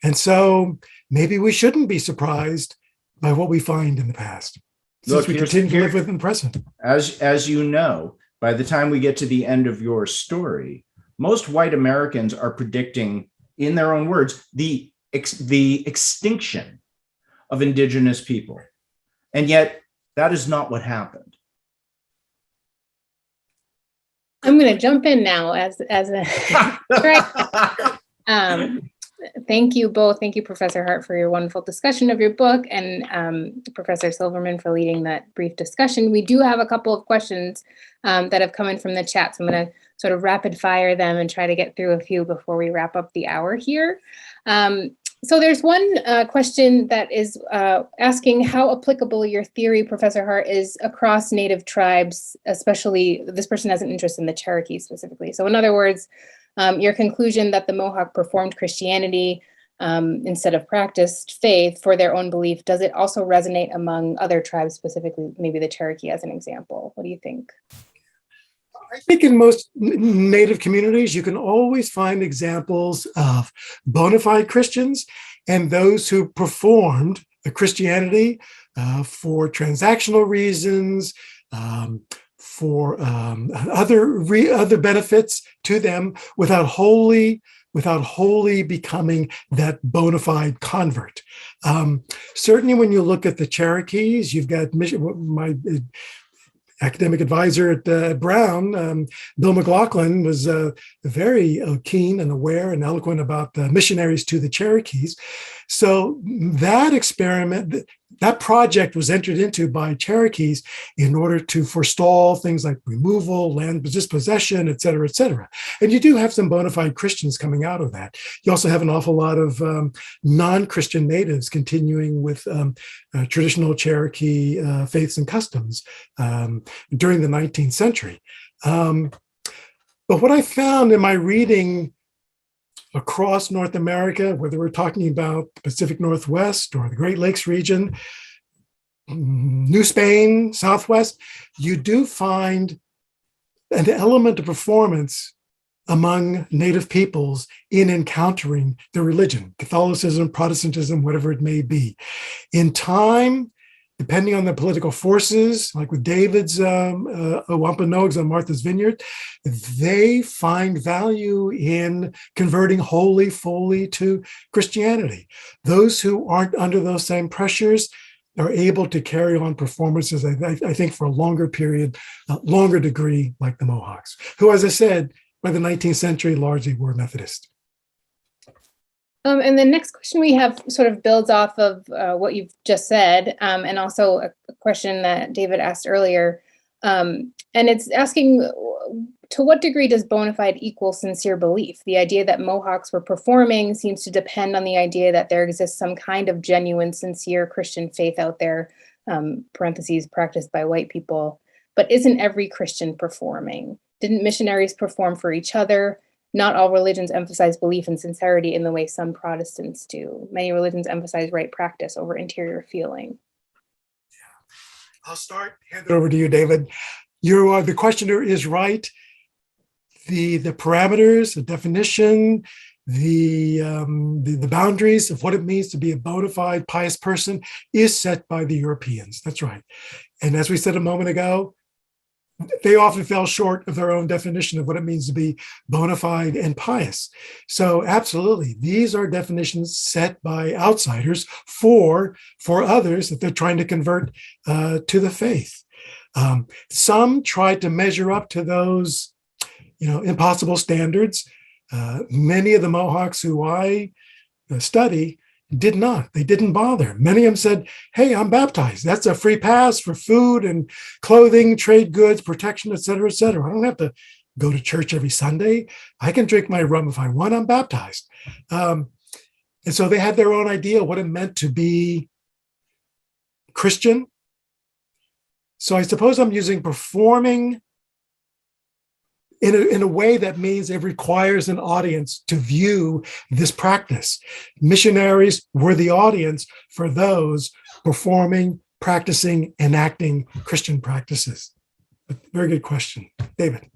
And so maybe we shouldn't be surprised by what we find in the past, since we continue to live within the present. As you know, by the time we get to the end of your story, most white Americans are predicting, in their own words, the extinction of Indigenous people. And yet that is not what happened. I'm going to jump in now as a thank you both. Thank you, Professor Hart, for your wonderful discussion of your book, and Professor Silverman for leading that brief discussion. We do have a couple of questions that have come in from the chat, so I'm going to sort of rapid fire them and try to get through a few before we wrap up the hour here. So there's one question that is asking how applicable your theory, Professor Hart, is across Native tribes, especially this person has an interest in the Cherokee specifically. So in other words, your conclusion that the Mohawk performed Christianity instead of practiced faith for their own belief, does it also resonate among other tribes, specifically maybe the Cherokee as an example? What do you think? I think in most Native communities, you can always find examples of bona fide Christians and those who performed the Christianity for transactional reasons, for other benefits to them, without wholly becoming that bona fide convert. Certainly, when you look at the Cherokees, you've got my academic advisor at Brown, Bill McLaughlin, was very keen and aware and eloquent about the missionaries to the Cherokees. So that experiment, that project was entered into by Cherokees in order to forestall things like removal, land dispossession, et cetera, et cetera. And you do have some bona fide Christians coming out of that. You also have an awful lot of non-Christian natives continuing with traditional Cherokee faiths and customs during the 19th century. But what I found in my reading across North America, whether we're talking about the Pacific Northwest or the Great Lakes region, New Spain, Southwest, you do find an element of performance among Native peoples in encountering the religion, Catholicism, Protestantism, whatever it may be. In time, depending on the political forces, like with David's Wampanoags on Martha's Vineyard, they find value in converting wholly, fully to Christianity. Those who aren't under those same pressures are able to carry on performances, I think, for a longer period, longer degree, like the Mohawks, who, as I said, by the 19th century, largely were Methodist. And the next question we have sort of builds off of what you've just said, and also a question that David asked earlier. And it's asking, to what degree does bona fide equal sincere belief? The idea that Mohawks were performing seems to depend on the idea that there exists some kind of genuine, sincere Christian faith out there, parentheses, practiced by white people. But isn't every Christian performing? Didn't missionaries perform for each other? Not all religions emphasize belief and sincerity in the way some Protestants do. Many religions emphasize right practice over interior feeling. I'll start. Hand it over to you, David. The questioner is right. The parameters, the definition, the boundaries of what it means to be a bona fide pious person is set by the Europeans. That's right. And as we said a moment ago, they often fell short of their own definition of what it means to be bona fide and pious. So absolutely, these are definitions set by outsiders for others that they're trying to convert to the faith. Some tried to measure up to those, impossible standards. Many of the Mohawks who I study did not. They didn't bother. Many of them said, hey, I'm baptized. That's a free pass for food and clothing, trade goods, protection, et cetera, et cetera. I don't have to go to church every Sunday. I can drink my rum if I want. I'm baptized. And so they had their own idea of what it meant to be Christian. So I suppose I'm using performing in a way that means it requires an audience to view this practice. Missionaries were the audience for those performing, practicing, enacting Christian practices. Very good question. David.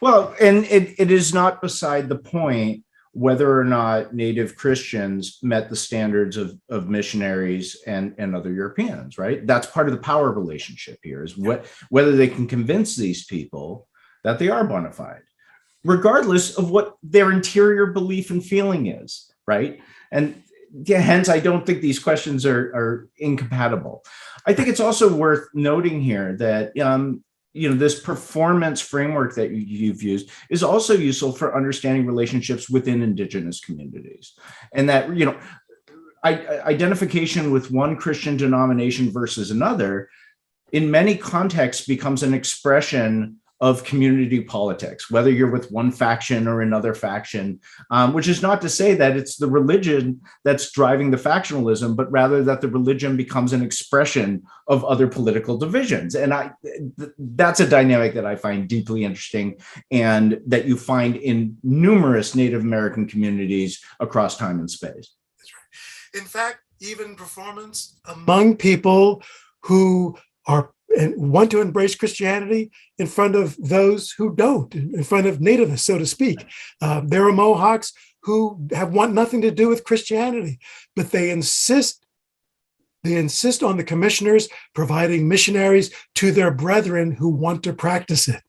Well, and it is not beside the point whether or not Native Christians met the standards of missionaries and other Europeans, right? That's part of the power relationship here, is whether they can convince these people that they are bona fide, regardless of what their interior belief and feeling is, right? And hence, I don't think these questions are incompatible. I think it's also worth noting here that this performance framework that you've used is also useful for understanding relationships within Indigenous communities, and that identification with one Christian denomination versus another, in many contexts, becomes an expression of community politics, whether you're with one faction or another faction, which is not to say that it's the religion that's driving the factionalism, but rather that the religion becomes an expression of other political divisions. And that's a dynamic that I find deeply interesting, and that you find in numerous Native American communities across time and space. That's right. In fact, even performance among people who are and want to embrace Christianity in front of those who don't, in front of nativists, so to speak. There are Mohawks who want nothing to do with Christianity, but they insist on the commissioners providing missionaries to their brethren who want to practice it.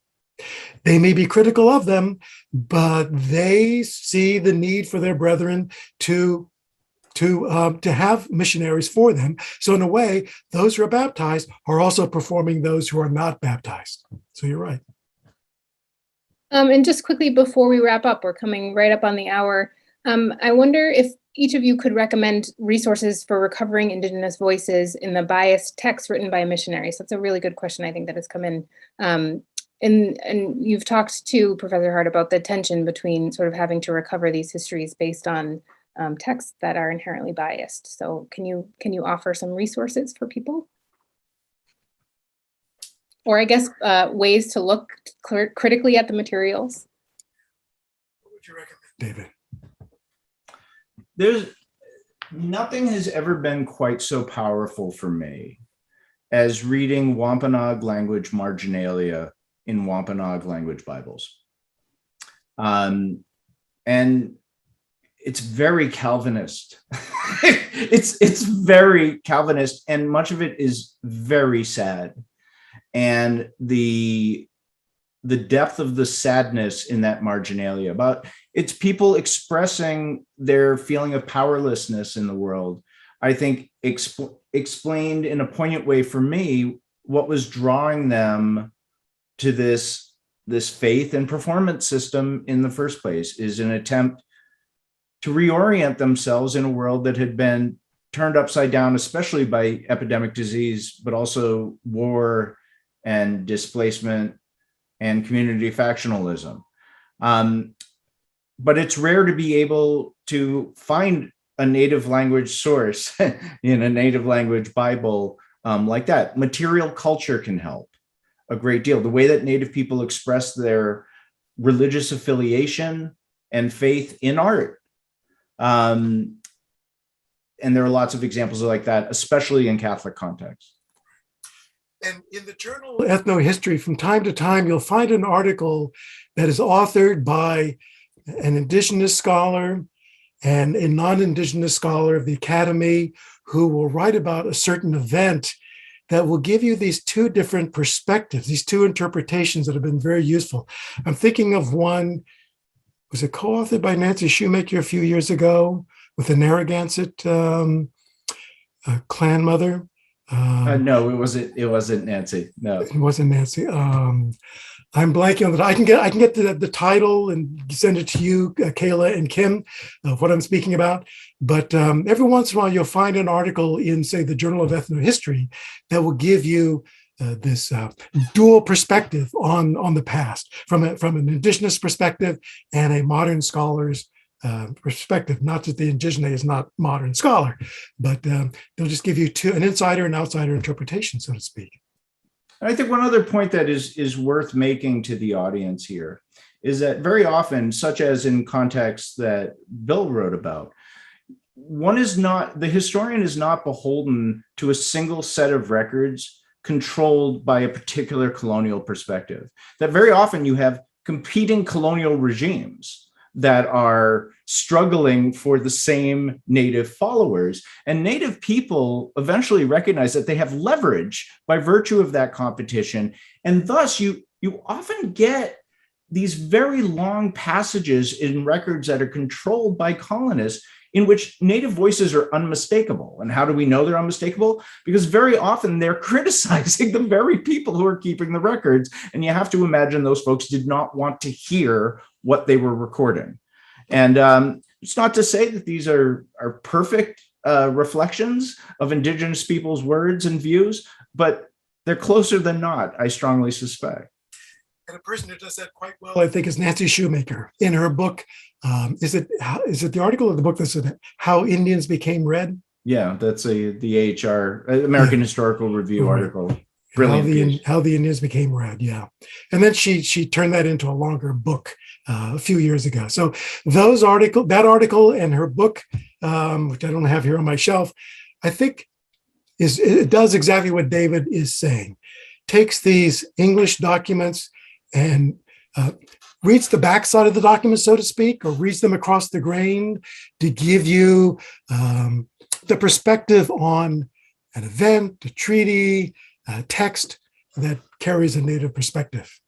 They may be critical of them, but they see the need for their brethren to have missionaries for them. So in a way, those who are baptized are also performing those who are not baptized. So you're right. And just quickly before we wrap up, we're coming right up on the hour. I wonder if each of you could recommend resources for recovering Indigenous voices in the biased texts written by missionaries. That's a really good question, I think, that has come in. And you've talked to Professor Hart about the tension between sort of having to recover these histories based on texts that are inherently biased. So can you offer some resources for people? Or I guess ways to look critically at the materials? What would you recommend, David? Nothing has ever been quite so powerful for me as reading Wampanoag language marginalia in Wampanoag language Bibles. And it's very Calvinist. it's very Calvinist, and much of it is very sad. And the depth of the sadness in that marginalia about it's people expressing their feeling of powerlessness in the world, I think explained in a poignant way for me what was drawing them to this faith and performance system in the first place, is an attempt to reorient themselves in a world that had been turned upside down, especially by epidemic disease, but also war and displacement and community factionalism. But it's rare to be able to find a native language source in a native language Bible like that. Material culture can help a great deal. The way that Native people express their religious affiliation and faith in art. And there are lots of examples like that, especially in Catholic contexts. And in the journal Ethnohistory, from time to time, you'll find an article that is authored by an Indigenous scholar and a non-Indigenous scholar of the Academy who will write about a certain event that will give you these two different perspectives, these two interpretations that have been very useful. I'm thinking of one, was it co-authored by Nancy Shoemaker a few years ago with the Narragansett clan mother? No, it wasn't Nancy. No, it wasn't Nancy. I'm blanking on that. I can get the title and send it to you, Kayla and Kim, of what I'm speaking about. But every once in a while, you'll find an article in, say, the Journal of Ethnohistory that will give you this dual perspective on the past, from an Indigenous perspective and a modern scholar's perspective. Not that the Indigene is not modern scholar, but they'll just give you an insider and outsider interpretation, so to speak. I think one other point that is worth making to the audience here is that very often, such as in contexts that Bill wrote about, the historian is not beholden to a single set of records controlled by a particular colonial perspective. That very often you have competing colonial regimes that are struggling for the same Native followers. And Native people eventually recognize that they have leverage by virtue of that competition. And thus you often get these very long passages in records that are controlled by colonists in which Native voices are unmistakable. And how do we know they're unmistakable? Because very often they're criticizing the very people who are keeping the records. And you have to imagine those folks did not want to hear what they were recording. And it's not to say that these are perfect reflections of Indigenous people's words and views, but they're closer than not, I strongly suspect. And a person who does that quite well, I think, is Nancy Shoemaker. In her book, is it the article of the book that said How Indians Became Red? Yeah, that's the AHR, American Historical Review article. Brilliant. How the Indians Became Red, yeah. And then she turned that into a longer book a few years ago. So that article and her book, which I don't have here on my shelf, I think it does exactly what David is saying. Takes these English documents and reads the backside of the document, so to speak, or reads them across the grain to give you the perspective on an event, a treaty, a text that carries a Native perspective.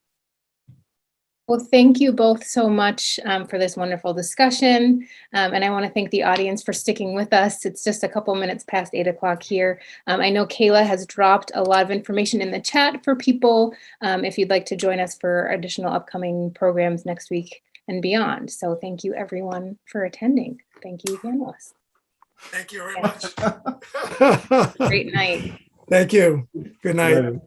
Well, thank you both so much for this wonderful discussion. And I want to thank the audience for sticking with us. It's just a couple minutes past 8 o'clock here. I know Kayla has dropped a lot of information in the chat for people if you'd like to join us for additional upcoming programs next week and beyond. So thank you everyone for attending. Thank you again, Wes. Thank you very much. Great night. Thank you. Good night.